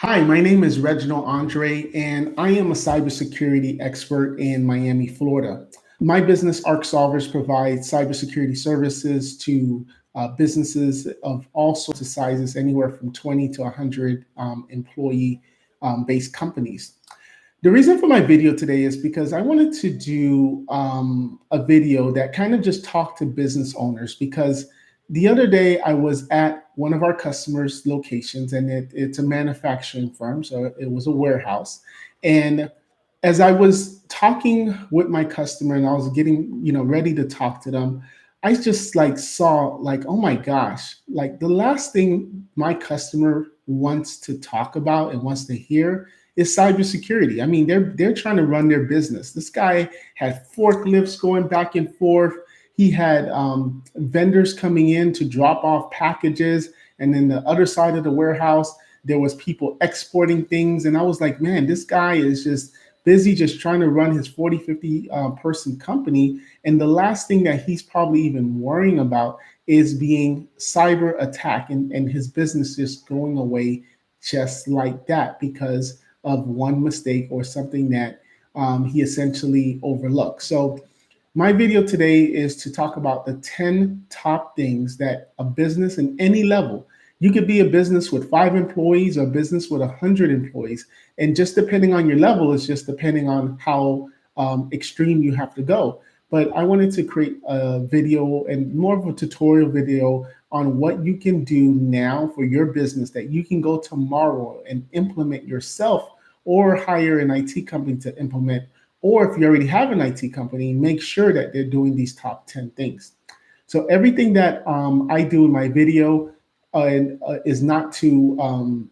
Hi, my name is Reginald Andre, and I am a cybersecurity expert in Miami, Florida. My business, Arc Solvers, provides cybersecurity services to businesses of all sorts of sizes, anywhere from 20 to 100 employee based companies. The reason for my video today is because I wanted to do a video that kind of just talked to business owners because the other day I was at one of our customers' locations and it's a manufacturing firm, so it was a warehouse. And as I was talking with my customer and I was getting, ready to talk to them, I just like saw like, oh my gosh, like the last thing my customer wants to talk about and wants to hear is cybersecurity. I mean, they're trying to run their business. This guy had forklifts going back and forth. He had vendors coming in to drop off packages, and then the other side of the warehouse, there was people exporting things. And I was like, man, this guy is just busy just trying to run his 40, 50 person company. And the last thing that he's probably even worrying about is being cyber attacked and his business just going away just like that because of one mistake or something that he essentially overlooked. So my video today is to talk about the 10 top things that a business in any level, you could be a business with 5 employees or a business with 100 employees. And just depending on your level, it's just depending on how extreme you have to go. But I wanted to create a video and more of a tutorial video on what you can do now for your business that you can go tomorrow and implement yourself or hire an IT company to implement. Or if you already have an IT company, make sure that they're doing these top 10 things. So everything that I do in my video is not to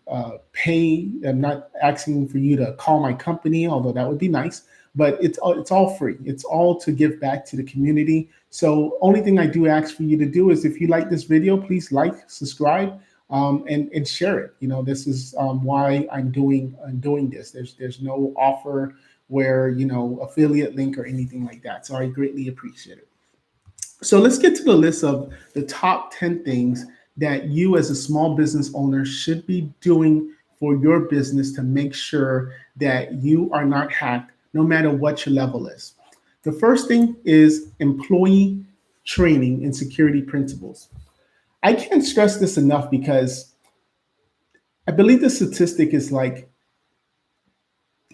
pay. I'm not asking for you to call my company, although that would be nice. But it's all free. It's all to give back to the community. So only thing I do ask for you to do is if you like this video, please like, subscribe, and share it. This is why I'm doing this. There's no offer where affiliate link or anything like that. So I greatly appreciate it. So let's get to the list of the top 10 things that you as a small business owner should be doing for your business to make sure that you are not hacked no matter what your level is. The first thing is employee training and security principles. I can't stress this enough because I believe the statistic is like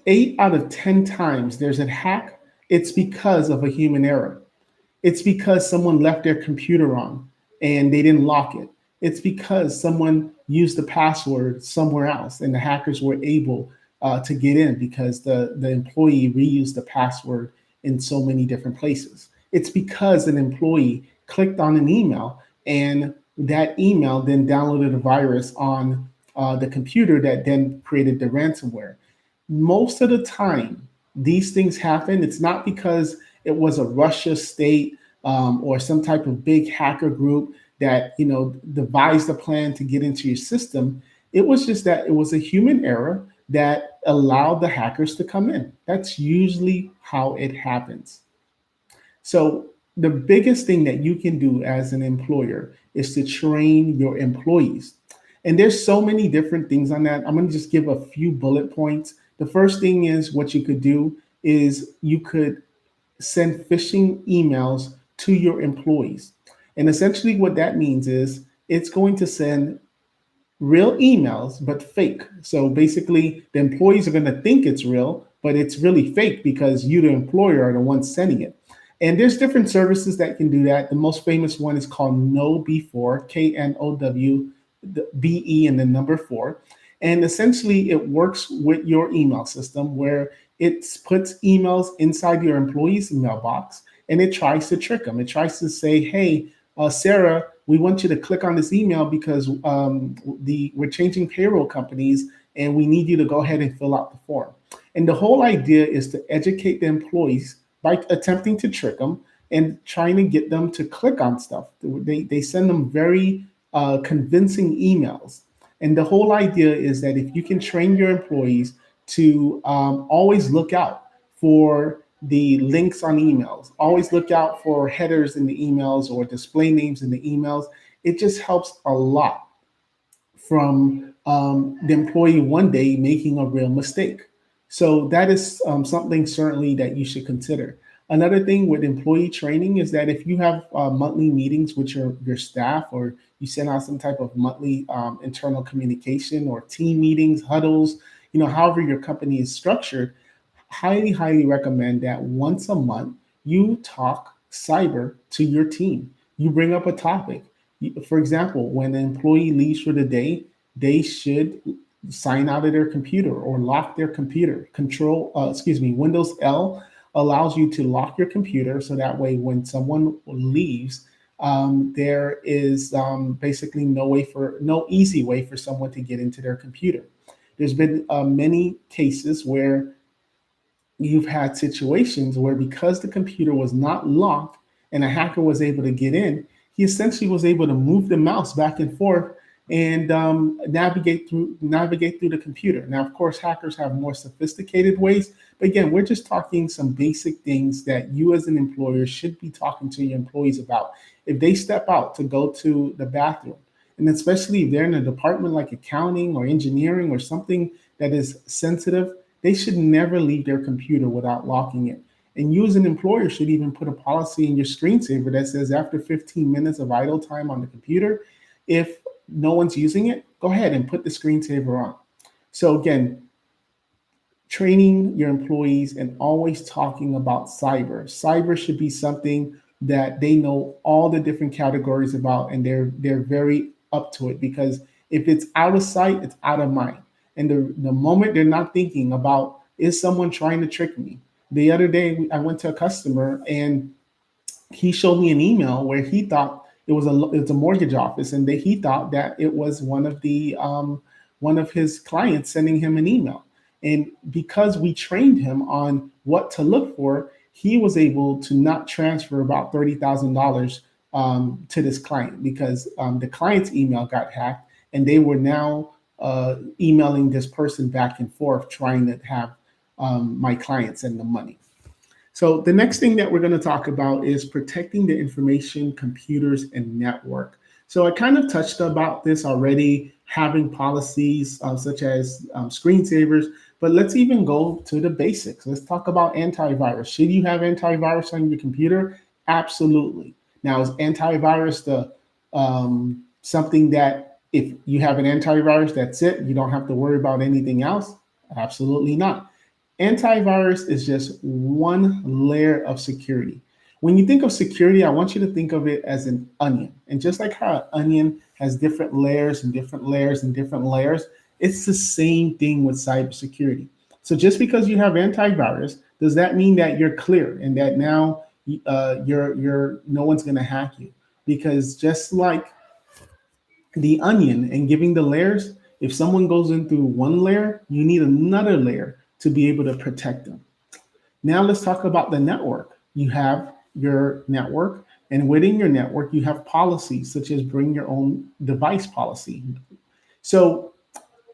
8 out of 10 times there's a hack, it's because of a human error. It's because someone left their computer on and they didn't lock it. It's because someone used the password somewhere else and the hackers were able to get in because the employee reused the password in so many different places. It's because an employee clicked on an email and that email then downloaded a virus on the computer that then created the ransomware. Most of the time, these things happen. It's not because it was a Russia state or some type of big hacker group that devised a plan to get into your system. It was just that it was a human error that allowed the hackers to come in. That's usually how it happens. So the biggest thing that you can do as an employer is to train your employees. And there's so many different things on that. I'm going to just give a few bullet points. The first thing is what you could do is you could send phishing emails to your employees. And essentially what that means is it's going to send real emails, but fake. So basically the employees are going to think it's real, but it's really fake because you, the employer, are the ones sending it. And there's different services that can do that. The most famous one is called KnowBe4, KNOWBE and then number 4. And essentially it works with your email system where it puts emails inside your employee's mailbox and it tries to trick them. It tries to say, hey, Sarah, we want you to click on this email because we're changing payroll companies and we need you to go ahead and fill out the form. And the whole idea is to educate the employees by attempting to trick them and trying to get them to click on stuff. They send them very convincing emails. And the whole idea is that if you can train your employees to always look out for the links on emails, always look out for headers in the emails or display names in the emails, it just helps a lot from the employee one day making a real mistake. So that is something certainly that you should consider. Another thing with employee training is that if you have monthly meetings with your staff, or you send out some type of monthly internal communication or team meetings, huddles, however your company is structured, highly recommend that once a month you talk cyber to your team. You bring up a topic. For example, when an employee leaves for the day, they should sign out of their computer or lock their computer. Windows L allows you to lock your computer, so that way when someone leaves, there is basically no easy way for someone to get into their computer. There's been many cases where you've had situations where, because the computer was not locked and a hacker was able to get in, he essentially was able to move the mouse back and forth and navigate through the computer. Now, of course, hackers have more sophisticated ways, but again, we're just talking some basic things that you as an employer should be talking to your employees about. If they step out to go to the bathroom, and especially if they're in a department like accounting or engineering or something that is sensitive, they should never leave their computer without locking it. And you as an employer should even put a policy in your screensaver that says after 15 minutes of idle time on the computer, if no one's using it, go ahead and put the screensaver on. So again, training your employees and always talking about cyber. Cyber should be something that they know all the different categories about, and they're very up to it, because if it's out of sight, it's out of mind. And the moment they're not thinking about, is someone trying to trick me? The other day, I went to a customer and he showed me an email where he thought it's a mortgage office, and he thought that it was one of his clients sending him an email. And because we trained him on what to look for, he was able to not transfer about $30,000 to this client, because the client's email got hacked, and they were now emailing this person back and forth trying to have my client send them money. So the next thing that we're going to talk about is protecting the information, computers, and network. So I kind of touched about this already, having policies such as screensavers, but let's even go to the basics. Let's talk about antivirus. Should you have antivirus on your computer? Absolutely. Now, is antivirus the something that if you have an antivirus, that's it, you don't have to worry about anything else? Absolutely not. Antivirus is just one layer of security. When you think of security, I want you to think of it as an onion. And just like how an onion has different layers and different layers and different layers, it's the same thing with cybersecurity. So just because you have antivirus, does that mean that you're clear and that now you're no one's going to hack you? Because just like the onion and giving the layers, if someone goes in through one layer, you need another layer to be able to protect them. Now let's talk about the network. You have your network, and within your network, you have policies such as bring your own device policy. So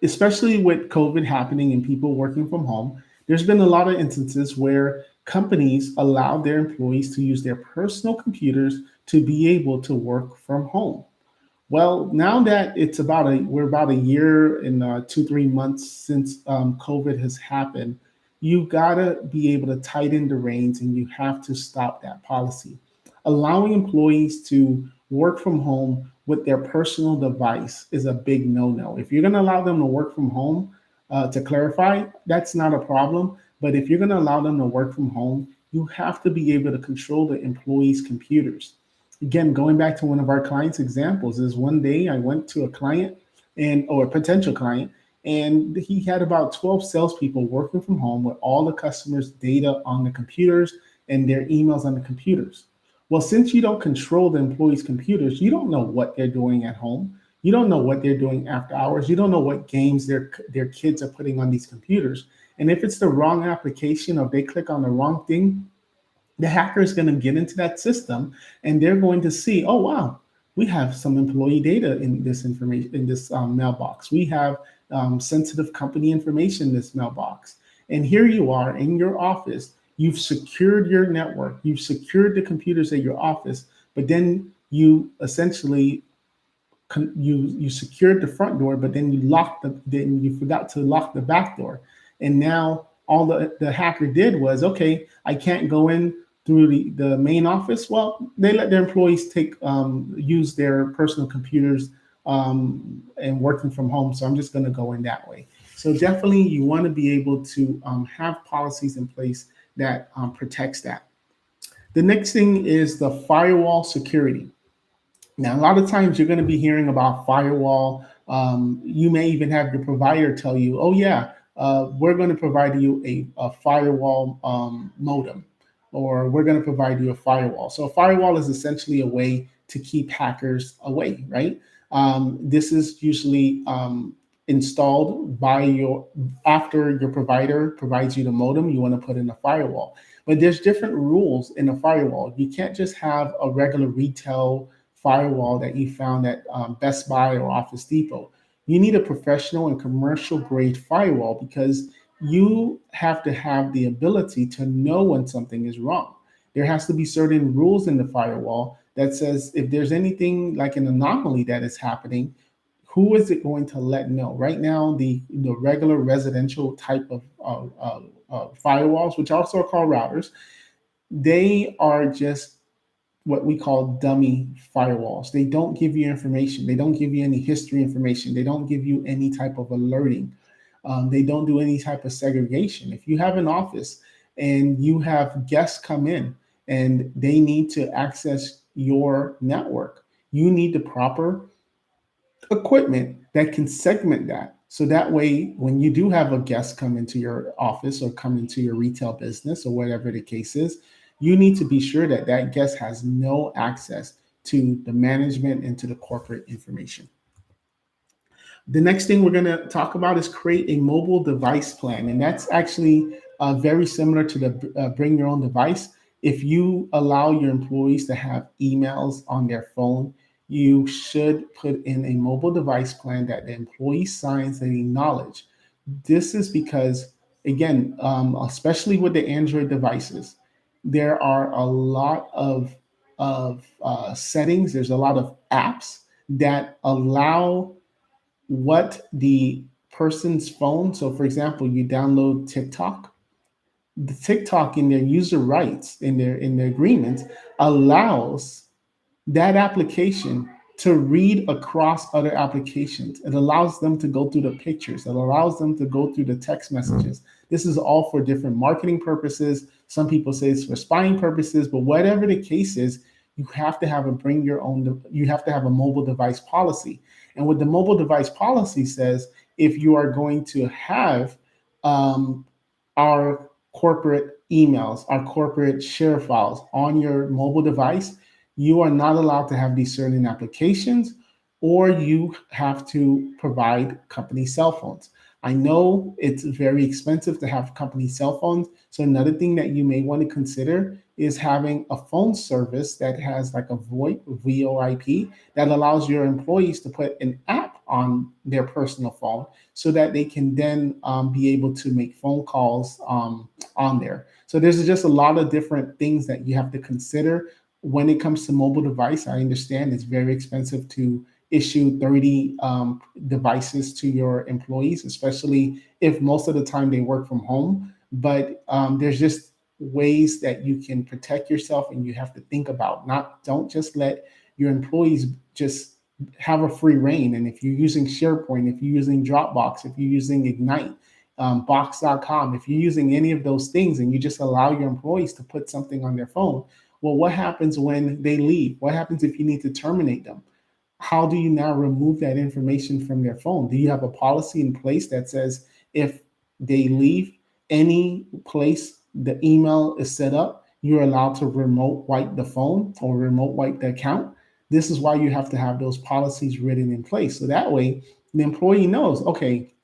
especially with COVID happening and people working from home, there's been a lot of instances where companies allow their employees to use their personal computers to be able to work from home. Well, now that we're about a year and 2-3 months since COVID has happened, you gotta be able to tighten the reins, and you have to stop that policy. Allowing employees to work from home with their personal device is a big no-no. If you're gonna allow them to work from home, to clarify, that's not a problem. But if you're gonna allow them to work from home, you have to be able to control the employees' computers. Again, going back to one of our clients' examples, is one day I went to a client or a potential client, and he had about 12 salespeople working from home with all the customers' data on the computers and their emails on the computers. Well, since you don't control the employees' computers, you don't know what they're doing at home. You don't know what they're doing after hours. You don't know what games their kids are putting on these computers. And if it's the wrong application, or if they click on the wrong thing, the hacker is going to get into that system, and they're going to see, oh wow, we have some employee data in this information in this mailbox. We have sensitive company information in this mailbox. And here you are in your office. You've secured your network. You've secured the computers at your office, but then you essentially you secured the front door, but then you forgot to lock the back door, and now all the hacker did was, okay, I can't go in through the main office. Well, they let their employees use their personal computers and working from home, so I'm just going to go in that way. So definitely, you want to be able to have policies in place that protects that. The next thing is the firewall security. Now, a lot of times you're going to be hearing about firewall. You may even have your provider tell you, oh, yeah, we're going to provide you a firewall modem, or we're going to provide you a firewall. So, a firewall is essentially a way to keep hackers away, right? This is usually installed by after your provider provides you the modem, you want to put in a firewall. But there's different rules in a firewall. You can't just have a regular retail firewall that you found at Best Buy or Office Depot. You need a professional and commercial grade firewall because you have to have the ability to know when something is wrong. There has to be certain rules in the firewall that says if there's anything like an anomaly that is happening, who is it going to let know? Right now, the regular residential type of firewalls, which also are called routers, they are just what we call dummy firewalls. They don't give you information. They don't give you any history information. They don't give you any type of alerting. They don't do any type of segregation. If you have an office and you have guests come in and they need to access your network, you need the proper equipment that can segment that. So that way, when you do have a guest come into your office or come into your retail business or whatever the case is, you need to be sure that that guest has no access to the management and to the corporate information. The next thing we're going to talk about is create a mobile device plan. And that's actually very similar to the bring your own device. If you allow your employees to have emails on their phone, you should put in a mobile device plan that the employee signs and acknowledge. This is because, again, especially with the Android devices, there are a lot of settings. There's a lot of apps that allow what the person's phone. So, for example, you download TikTok. The TikTok in their user rights in their agreements allows that application to read across other applications. It allows them to go through the pictures. It allows them to go through the text messages. This is all for different marketing purposes. Some people say it's for spying purposes, but whatever the case is, you have to have you have to have a mobile device policy. And what the mobile device policy says, if you are going to have our corporate emails, our corporate share files on your mobile device, you are not allowed to have these certain applications, or you have to provide company cell phones. I know it's very expensive to have company cell phones. So another thing that you may want to consider is having a phone service that has like a VoIP that allows your employees to put an app on their personal phone so that they can then be able to make phone calls on there. So there's just a lot of different things that you have to consider when it comes to mobile device. I understand it's very expensive to issue 30 devices to your employees, especially if most of the time they work from home. But there's just ways that you can protect yourself, and you have to think about don't just let your employees just have a free reign. And if you're using SharePoint, if you're using Dropbox, if you're using Ignite, Box.com, if you're using any of those things and you just allow your employees to put something on their phone, well, what happens when they leave? What happens if you need to terminate them? How do you now remove that information from their phone? Do you have a policy in place that says if they leave any place the email is set up, you're allowed to remote wipe the phone or remote wipe the account? This is why you have to have those policies written in place. So that way the employee knows, okay,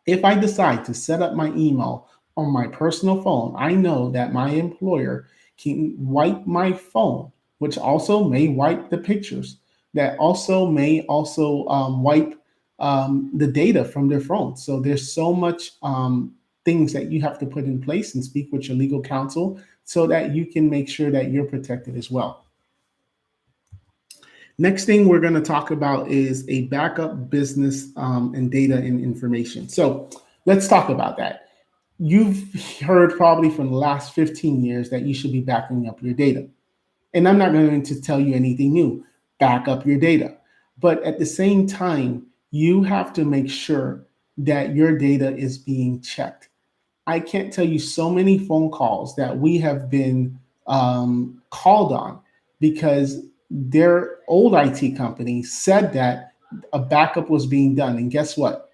if I decide to set up my email on my personal phone, I know that my employer can wipe my phone, which also may wipe the pictures, that also may also wipe the data from their phone. So there's so much things that you have to put in place and speak with your legal counsel so that you can make sure that you're protected as well. Next thing we're going to talk about is a backup business and data and information. So let's talk about that. You've heard probably from the last 15 years that you should be backing up your data. And I'm not going to tell you anything new. Back up your data. But at the same time, you have to make sure that your data is being checked. I can't tell you so many phone calls that we have been called on because their old IT company said that a backup was being done. And guess what?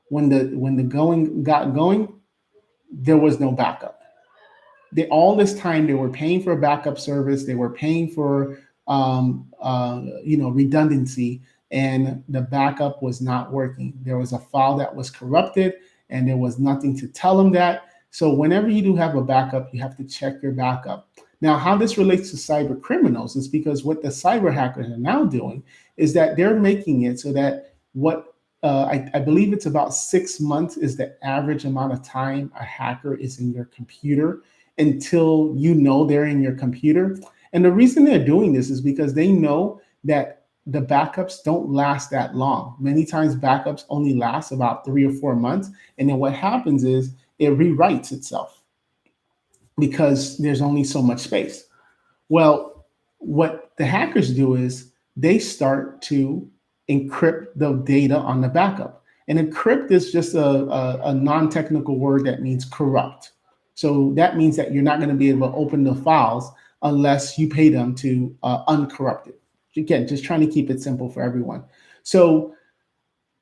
When the going got going, there was no backup. All this time they were paying for a backup service, they were paying for redundancy, and the backup was not working. There was a file that was corrupted, and there was nothing to tell them that. So whenever you do have a backup, you have to check your backup. Now, how this relates to cyber criminals is because what the cyber hackers are now doing is that they're making it so that I believe it's about 6 months is the average amount of time a hacker is in your computer until you know they're in your computer. And the reason they're doing this is because they know that the backups don't last that long. Many times backups only last about 3 or 4 months. And then what happens is it rewrites itself because there's only so much space. Well, what the hackers do is they start to encrypt the data on the backup. And encrypt is just a non-technical word that means corrupt. So that means that you're not going to be able to open the files unless you pay them to uncorrupt it. Again, just trying to keep it simple for everyone. So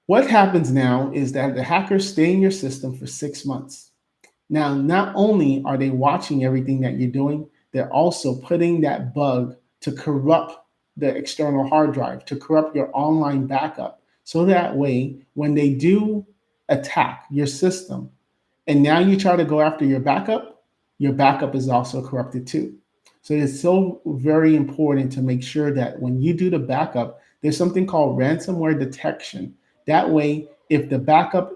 what happens now is that the hackers stay in your system for 6 months. Now, not only are they watching everything that you're doing, they're also putting that bug to corrupt the external hard drive, to corrupt your online backup. So that way, when they do attack your system, and now you try to go after your backup is also corrupted too. So it's so very important to make sure that when you do the backup, there's something called ransomware detection. That way, if the backup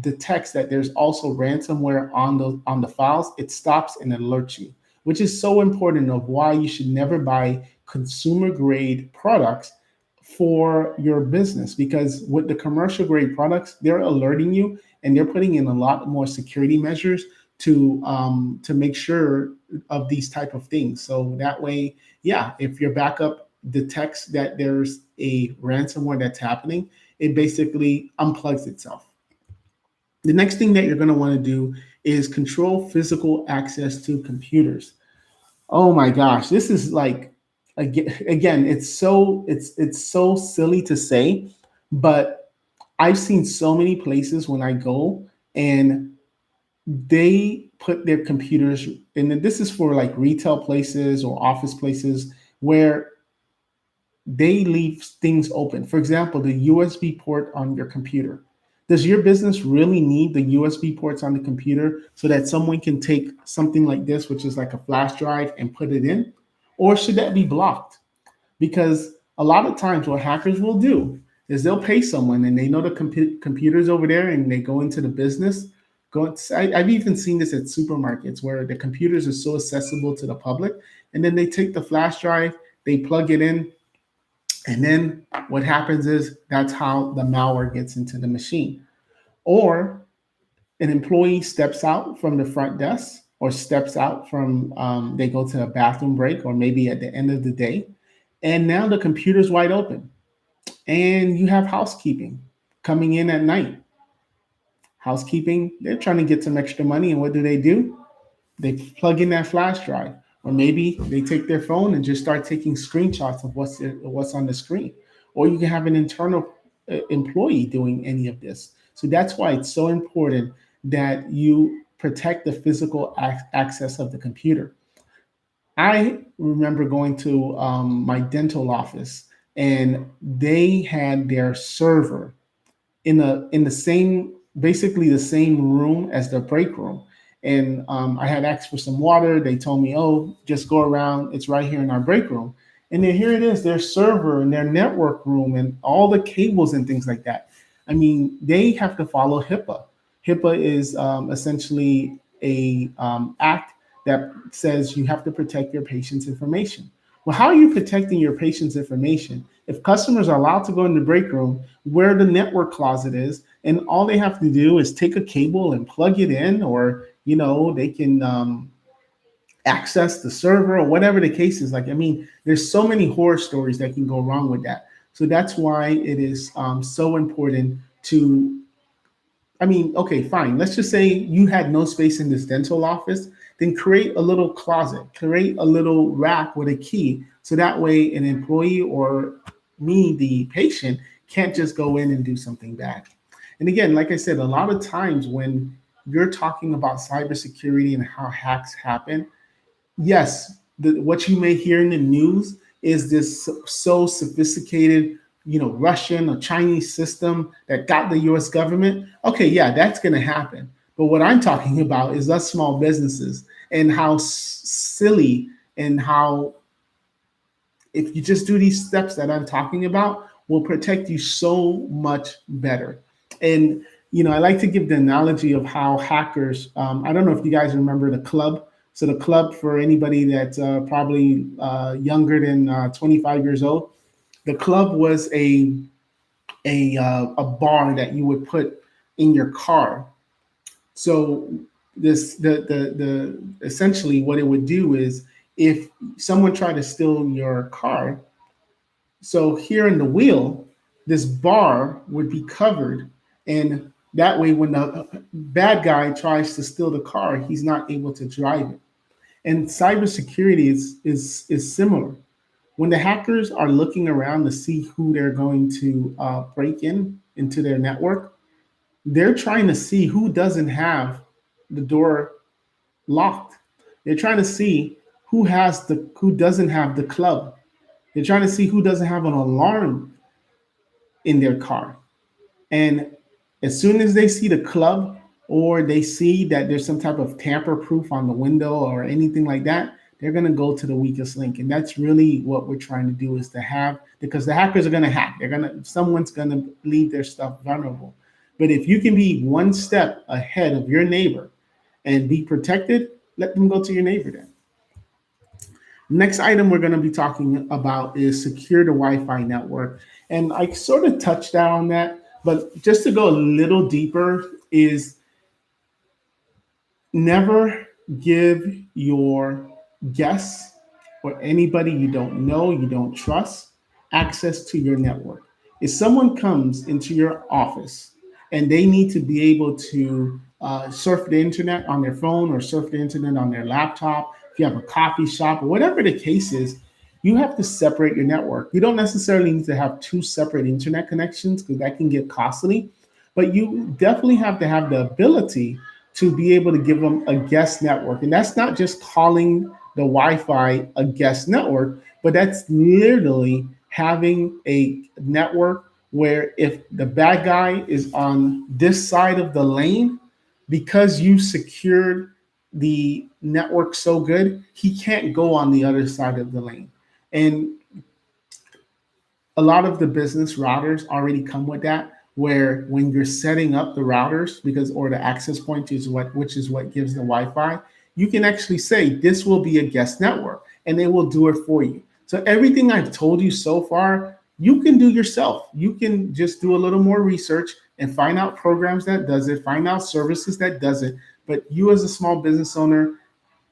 detects that there's also ransomware on the files, it stops and alerts you, which is so important of why you should never buy consumer grade products for your business, because with the commercial grade products, they're alerting you and they're putting in a lot more security measures to make sure of these type of things. So that way, yeah, if your backup detects that there's a ransomware that's happening, it basically unplugs itself. The next thing that you're going to want to do is control physical access to computers. Oh my gosh, this is like again, it's so silly to say, but I've seen so many places when I go and they put their computers, and this is for like retail places or office places where they leave things open. For example, the USB port on your computer. Does your business really need the USB ports on the computer so that someone can take something like this, which is like a flash drive, and put it in? Or should that be blocked? Because a lot of times what hackers will do is they'll pay someone and they know the computers over there and they go into the business. I've even seen this at supermarkets where the computers are so accessible to the public, and then they take the flash drive, they plug it in, and then what happens is that's how the malware gets into the machine. Or an employee steps out from the front desk or steps out from, they go to a bathroom break or maybe at the end of the day, and now the computer's wide open. And you have housekeeping coming in at night. Housekeeping, they're trying to get some extra money. And what do? They plug in that flash drive, or maybe they take their phone and just start taking screenshots of what's on the screen. Or you can have an internal employee doing any of this. So that's why it's so important that you protect the physical access of the computer. I remember going to my dental office, and they had their server in the same, basically the same room as the break room. And I had asked for some water. They told me, oh, just go around. It's right here in our break room. And then here it is, their server and their network room and all the cables and things like that. I mean, they have to follow HIPAA. HIPAA is essentially a act that says you have to protect your patient's information. Well, how are you protecting your patient's information? If customers are allowed to go in the break room where the network closet is, and all they have to do is take a cable and plug it in, or they can access the server or whatever the case is. Like, I mean, there's so many horror stories that can go wrong with that. So that's why it is so important to, I mean, okay, fine. Let's just say you had no space in this dental office, then create a little closet, create a little rack with a key. So that way an employee or me, the patient, can't just go in and do something bad. And again, like I said, a lot of times when you're talking about cybersecurity and how hacks happen, yes, what you may hear in the news is this so sophisticated, Russian or Chinese system that got the US government. Okay, yeah, that's going to happen. But what I'm talking about is us small businesses, and how silly, and how, if you just do these steps that I'm talking about, will protect you so much better. And I like to give the analogy of how hackers. I don't know if you guys remember the club. So the club, for anybody that's probably younger than 25 years old, the club was a bar that you would put in your car. So the essentially what it would do is, if someone tried to steal your car, so here in the wheel, this bar would be covered, and that way when the bad guy tries to steal the car, he's not able to drive it. And cybersecurity is similar. When the hackers are looking around to see who they're going to break into their network, they're trying to see who doesn't have the door locked. They're trying to see who doesn't have the club. They're trying to see who doesn't have an alarm in their car. And as soon as they see the club, or they see that there's some type of tamper proof on the window or anything like that, they're going to go to the weakest link. And that's really what we're trying to do, is to have, because the hackers are going to hack. Someone's going to leave their stuff vulnerable. But if you can be one step ahead of your neighbor and be protected, let them go to your neighbor then. Next item we're going to be talking about is secure the Wi-Fi network. And I sort of touched on that, but just to go a little deeper, is never give your guests or anybody you don't know, you don't trust, access to your network. If someone comes into your office and they need to be able to surf the internet on their phone, or surf the internet on their laptop, if you have a coffee shop or whatever the case is, you have to separate your network. You don't necessarily need to have two separate internet connections, because that can get costly, but you definitely have to have the ability to be able to give them a guest network. And that's not just calling the Wi-Fi a guest network, but that's literally having a network where, if the bad guy is on this side of the lane, because you secured the network so good, he can't go on the other side of the lane. And a lot of the business routers already come with that, where when you're setting up the routers, or the access point which is what gives the Wi-Fi, you can actually say this will be a guest network, and they will do it for you. So everything I've told you so far, you can do yourself. You can just do a little more research and find out programs that does it, find out services that does it. But you, as a small business owner,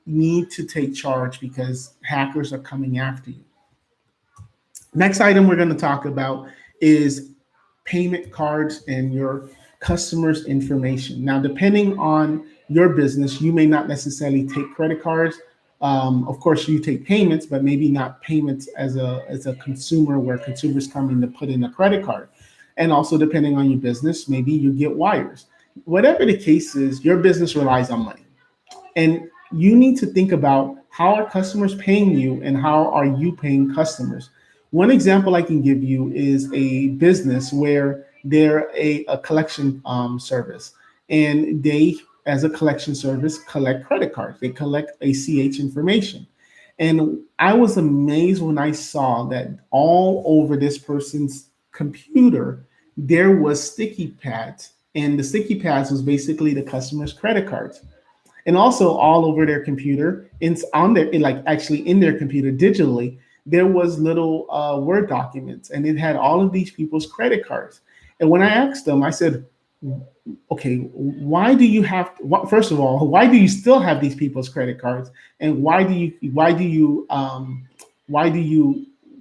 need to take charge, because hackers are coming after you. Next item we're going to talk about is payment cards and your customers' information. Now, depending on your business, you may not necessarily take credit cards. Of course, you take payments, but maybe not payments as a consumer, where consumers come in to put in a credit card. And also, depending on your business, maybe you get wires. Whatever the case is, your business relies on money. And you need to think about, how are customers paying you, and how are you paying customers? One example I can give you is a business where they're a collection service, and they, as a collection service, collect credit cards. They collect ACH information. And I was amazed when I saw that all over this person's computer, there was sticky pads. And the sticky pads was basically the customer's credit cards. And also all over their computer, like actually in their computer digitally, there was little Word documents, and it had all of these people's credit cards. And when I asked them, I said, okay, why do you have to, first of all, why do you still have these people's credit cards, and why do you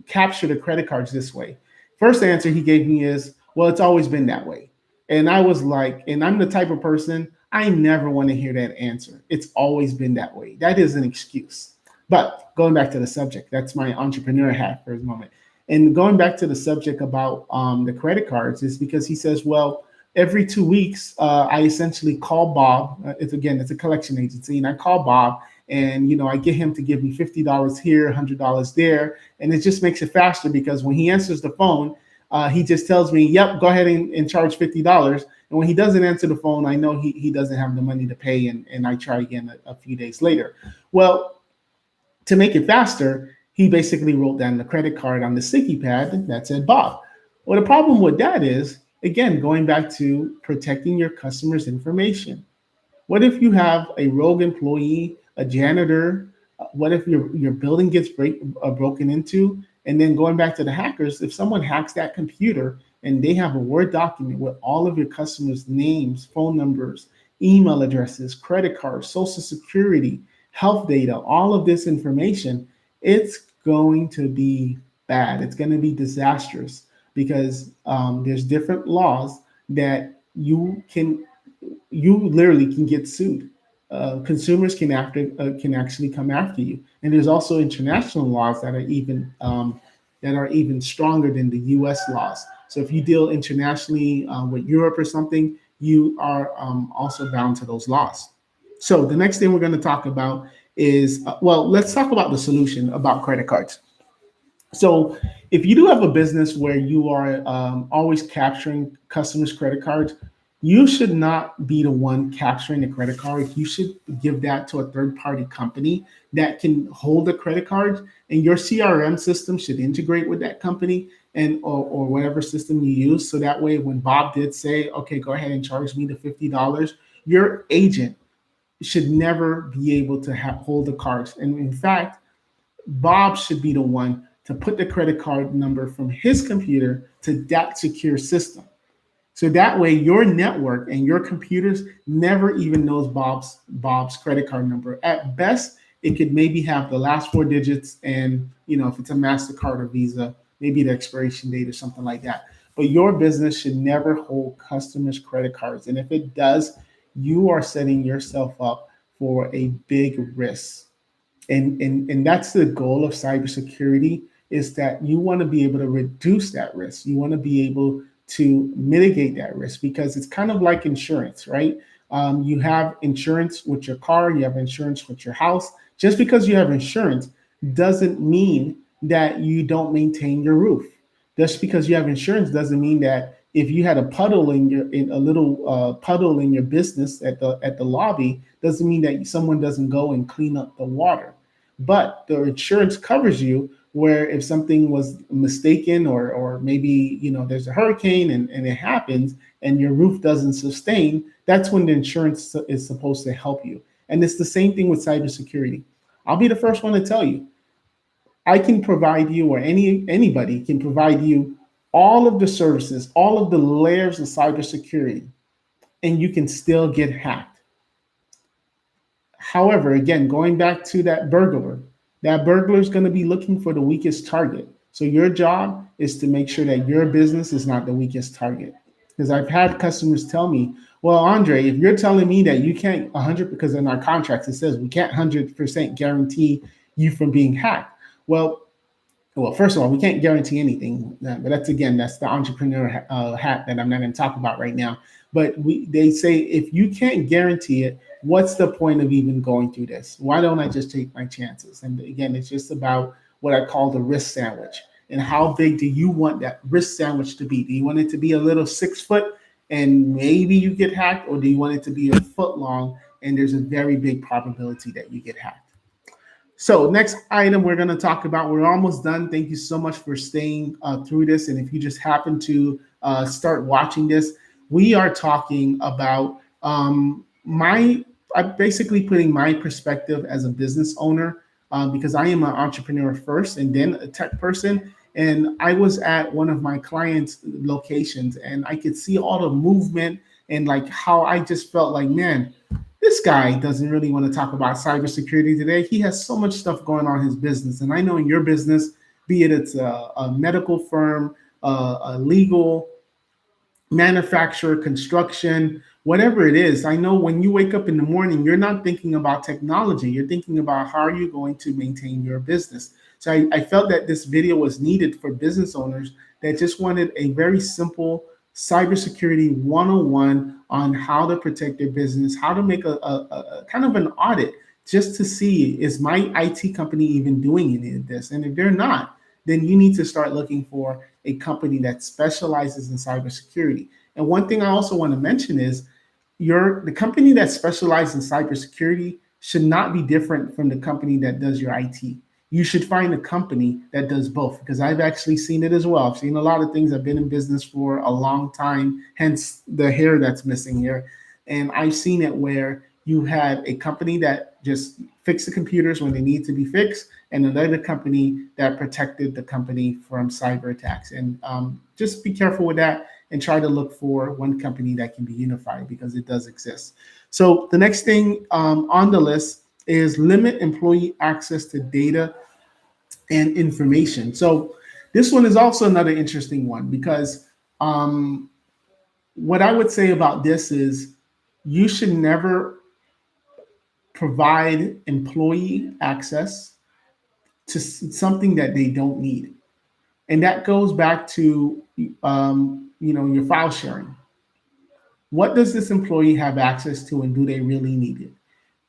capture the credit cards this way? First answer he gave me is, well, it's always been that way. And I was like, and I'm the type of person, I never want to hear that answer. It's always been that way. That is an excuse. But going back to the subject, that's my entrepreneur hat for a moment. And going back to the subject about the credit cards is because he says, well, every 2 weeks, I essentially call Bob. It's a collection agency, and I call Bob, and I get him to give me $50 here, $100 there, and it just makes it faster because when he answers the phone, he just tells me, "Yep, go ahead and charge $50." And when he doesn't answer the phone, I know he doesn't have the money to pay, and I try again a few days later. Well, to make it faster, he basically wrote down the credit card on the sticky pad that said Bob. Well, the problem with that is, again, going back to protecting your customers' information. What if you have a rogue employee, a janitor? What if your building gets broken into? And then going back to the hackers, if someone hacks that computer and they have a Word document with all of your customers' names, phone numbers, email addresses, credit cards, social security, health data, all of this information, it's going to be bad. It's going to be disastrous because there's different laws that you literally can get sued. Consumers can actually come after you, and there's also international laws that are even stronger than the U.S. laws. So if you deal internationally with Europe or something, you are also bound to those laws. So the next thing we're going to talk about is let's talk about the solution about credit cards. So if you do have a business where you are always capturing customers' credit cards, you should not be the one capturing the credit card. You should give that to a third-party company that can hold the credit cards, and your CRM system should integrate with that company and or whatever system you use. So that way, when Bob did say, "Okay, go ahead and charge me the $50," your agent should never be able to hold the cards. And in fact, Bob should be the one to put the credit card number from his computer to that secure system. So that way your network and your computers never even knows Bob's credit card number. At best, it could maybe have the last four digits, and if it's a MasterCard or Visa, maybe the expiration date or something like that. But your business should never hold customers' credit cards. And if it does, you are setting yourself up for a big risk. And that's the goal of cybersecurity, is that you want to be able to reduce that risk. You want to be able to mitigate that risk, because it's kind of like insurance, right? You have insurance with your car, you have insurance with your house. Just because you have insurance doesn't mean that you don't maintain your roof. Just because you have insurance doesn't mean that if you had a puddle in a little puddle in your business at the lobby, doesn't mean that someone doesn't go and clean up the water. But the insurance covers you where if something was mistaken, or maybe there's a hurricane and it happens and your roof doesn't sustain, that's when the insurance is supposed to help you. And it's the same thing with cybersecurity. I'll be the first one to tell you, I can provide you, or anybody can provide you, all of the services, all of the layers of cybersecurity, and you can still get hacked. However, again, going back to that burglar is going to be looking for the weakest target. So your job is to make sure that your business is not the weakest target. Because I've had customers tell me, well, Andre, if you're telling me that you can't 100, because in our contracts it says we can't 100% guarantee you from being hacked. Well, first of all, we can't guarantee anything, but that's the entrepreneur hat that I'm not going to talk about right now. But they say, if you can't guarantee it, what's the point of even going through this? Why don't I just take my chances? And again, it's just about what I call the risk sandwich. And how big do you want that risk sandwich to be? Do you want it to be a little 6 foot and maybe you get hacked, or do you want it to be a foot long and there's a very big probability that you get hacked? So next item we're going to talk about, we're almost done. Thank you so much for staying through this. And if you just happen to start watching this, we are talking about I'm basically putting my perspective as a business owner because I am an entrepreneur first and then a tech person. And I was at one of my clients' locations and I could see all the movement and like how I just felt like, man, this guy doesn't really want to talk about cybersecurity today. He has so much stuff going on in his business. And I know in your business, be it it's a medical firm, a legal, manufacturer, construction, whatever it is. I know when you wake up in the morning, you're not thinking about technology. You're thinking about how are you going to maintain your business. So I felt that this video was needed for business owners that just wanted a very simple cybersecurity 101 on how to protect their business, how to make a kind of an audit just to see, is my IT company even doing any of this? And if they're not, then you need to start looking for a company that specializes in cybersecurity. And one thing I also want to mention is the company that specializes in cybersecurity should not be different from the company that does your IT. You should find a company that does both, because I've actually seen it as well. I've seen a lot of things. I've been in business for a long time, hence the hair that's missing here. And I've seen it where you had a company that just fixed the computers when they need to be fixed, and another company that protected the company from cyber attacks. And just be careful with that and try to look for one company that can be unified, because it does exist. So the next thing on the list is limit employee access to data and information. So this one is also another interesting one, because what I would say about this is you should never provide employee access to something that they don't need. And that goes back to your file sharing. What does this employee have access to, and do they really need it?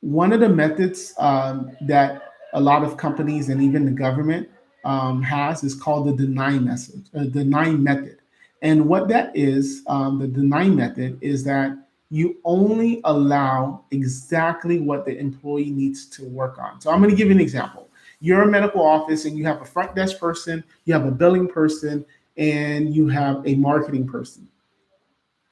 One of the methods that a lot of companies and even the government has is called the denying method. And what that is, the denying method is that you only allow exactly what the employee needs to work on. So I'm going to give you an example. You're a medical office and you have a front desk person, you have a billing person, and you have a marketing person.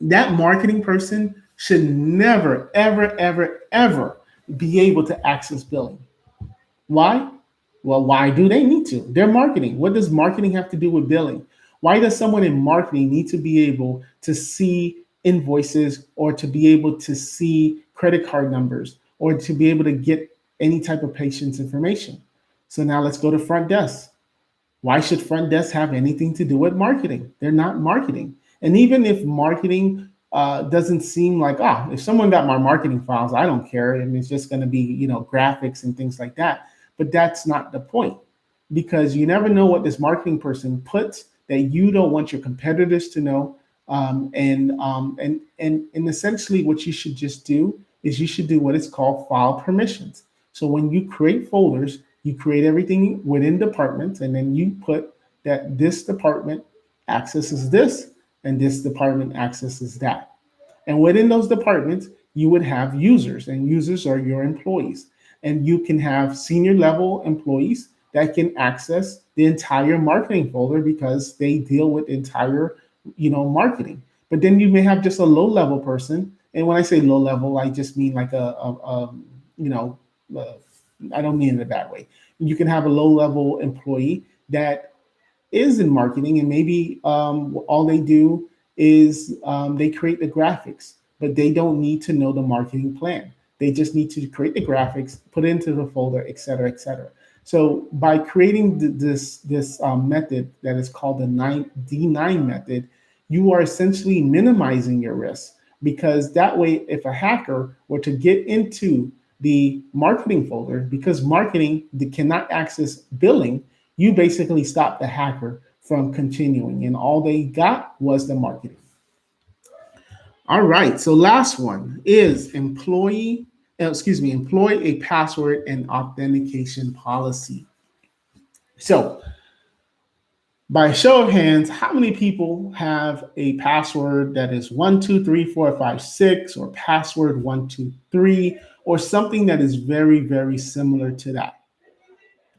That marketing person should never, ever, ever, ever be able to access billing. Why? Well, why do they need to? They're marketing. What does marketing have to do with billing? Why does someone in marketing need to be able to see invoices, or to be able to see credit card numbers, or to be able to get any type of patient's information? So now let's go to front desk. Why should front desk have anything to do with marketing? They're not marketing. And even if marketing doesn't seem like, if someone got my marketing files, I don't care, and it's just going to be, graphics and things like that. But that's not the point, because you never know what this marketing person puts that you don't want your competitors to know. And essentially what you should just do is you should do what is called file permissions. So when you create folders, you create everything within departments, and then you put that this department accesses this and this department accesses that. And within those departments, you would have users, and users are your employees. And you can have senior level employees that can access the entire marketing folder because they deal with entire, marketing. But then you may have just a low level person. And when I say low level, I just mean like I don't mean it in a bad way. You can have a low level employee that is in marketing, and maybe all they do is they create the graphics, but they don't need to know the marketing plan. They just need to create the graphics, put it into the folder, et cetera, et cetera. So by creating this method that is called the D9 method, you are essentially minimizing your risk, because that way, if a hacker were to get into the marketing folder, because marketing cannot access billing, you basically stop the hacker from continuing, and all they got was the marketing. All right, so last one is employ a password and authentication policy. So by a show of hands, how many people have a password that is 1234556, or password 123, or something that is very, very similar to that?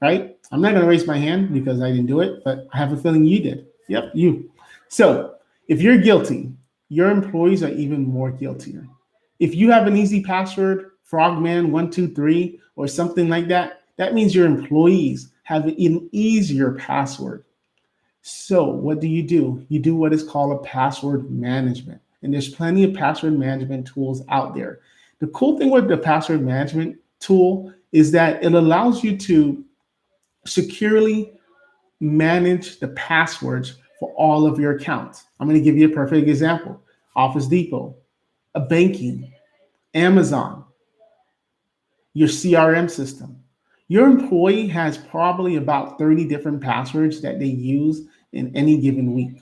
Right? I'm not going to raise my hand because I didn't do it, but I have a feeling you did. Yep, you. So if you're guilty, your employees are even more guiltier. If you have an easy password, frogman123 or something like that, That means your employees have an easier password. So what do? You do what is called a password management. And there's plenty of password management tools out there. The cool thing with the password management tool is that it allows you to securely manage the passwords for all of your accounts. I'm going to give you a perfect example. Office Depot, a banking, Amazon, your CRM system. Your employee has probably about 30 different passwords that they use in any given week.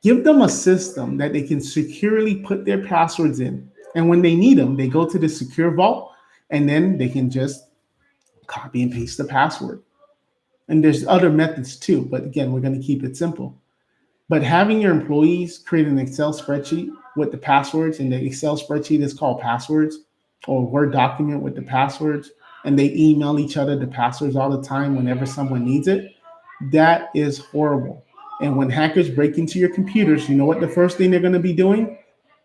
Give them a system that they can securely put their passwords in. And when they need them, they go to the secure vault and then they can just copy and paste the password. And there's other methods too, but again, we're going to keep it simple. But having your employees create an Excel spreadsheet with the passwords, and the Excel spreadsheet is called passwords, or a Word document with the passwords, and they email each other the passwords all the time whenever someone needs it, that is horrible. And when hackers break into your computers, you know what the first thing they're going to be doing?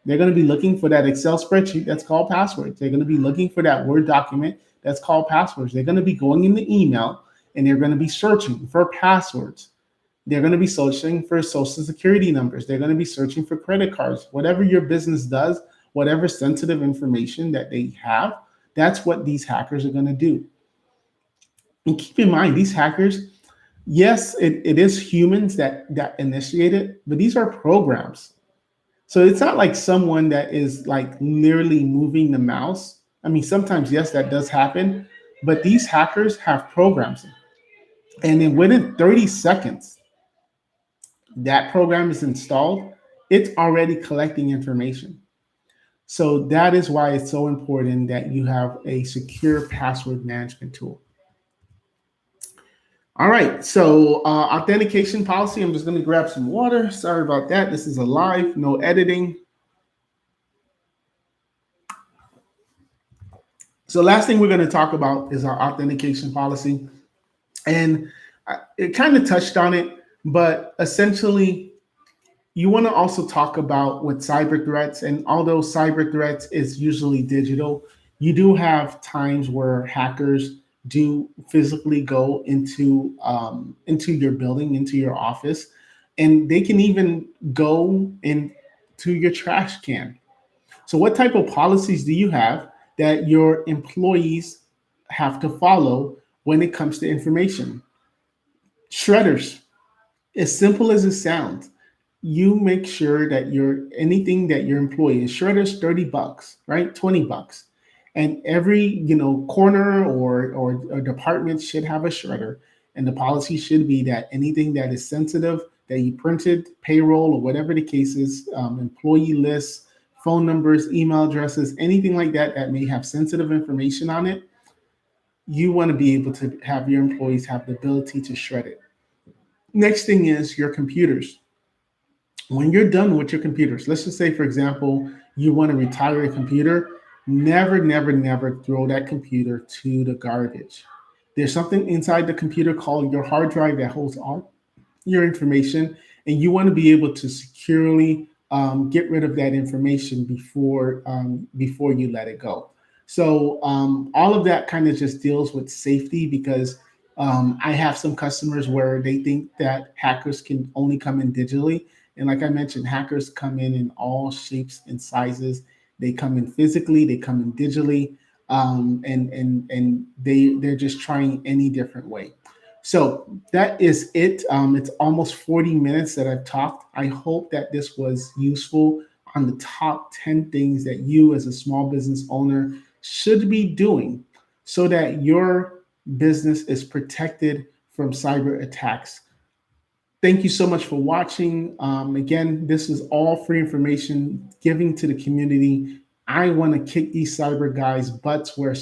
They're going to be looking for that Excel spreadsheet that's called passwords. They're going to be looking for that Word document that's called passwords. They're going to be going in the email and they're going to be searching for passwords. They're going to be searching for social security numbers. They're going to be searching for credit cards. Whatever your business does, whatever sensitive information that they have, that's what these hackers are going to do. And keep in mind, these hackers, yes, it is humans that initiate it, but these are programs. So it's not like someone that is like literally moving the mouse. I mean, sometimes, yes, that does happen, but these hackers have programs. And then within 30 seconds, that program is installed, it's already collecting information. So that is why it's so important that you have a secure password management tool. All right, so authentication policy, I'm just going to grab some water. Sorry about that. This is a live, no editing. So last thing we're going to talk about is our authentication policy. And it kind of touched on it, but essentially, you want to also talk about with cyber threats. And although cyber threats is usually digital, you do have times where hackers do physically go into your building, into your office, and they can even go into your trash can. So what type of policies do you have that your employees have to follow when it comes to information? Shredders, as simple as it sounds, you make sure that anything that your employee is shredders, $30, right? $20. And every corner or department should have a shredder. And the policy should be that anything that is sensitive that you printed, payroll or whatever the case is, employee lists, phone numbers, email addresses, anything like that that may have sensitive information on it, you want to be able to have your employees have the ability to shred it. Next thing is your computers. When you're done with your computers, let's just say, for example, you want to retire a computer, never, never, never throw that computer to the garbage. There's something inside the computer called your hard drive that holds all your information, and you want to be able to securely get rid of that information before you let it go. So all of that kind of just deals with safety, because I have some customers where they think that hackers can only come in digitally. And like I mentioned, hackers come in all shapes and sizes. They come in physically, they come in digitally, and they're just trying any different way. So that is it. It's almost 40 minutes that I've talked. I hope that this was useful on the top 10 things that you as a small business owner should be doing so that your business is protected from cyber attacks. Thank you so much for watching. Again, this is all free information giving to the community. I want to kick these cyber guys' butts where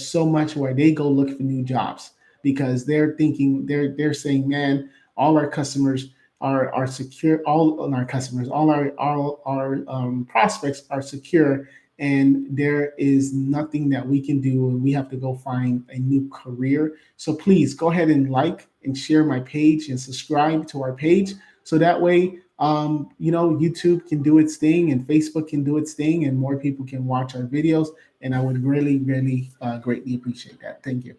they go look for new jobs, because they're saying, man, all our customers are secure. All our customers, all our prospects are secure, and there is nothing that we can do, and we have to go find a new career. So please go ahead and like and share my page and subscribe to our page, so that way YouTube can do its thing and Facebook can do its thing and more people can watch our videos. And I would really, really greatly appreciate that. Thank you.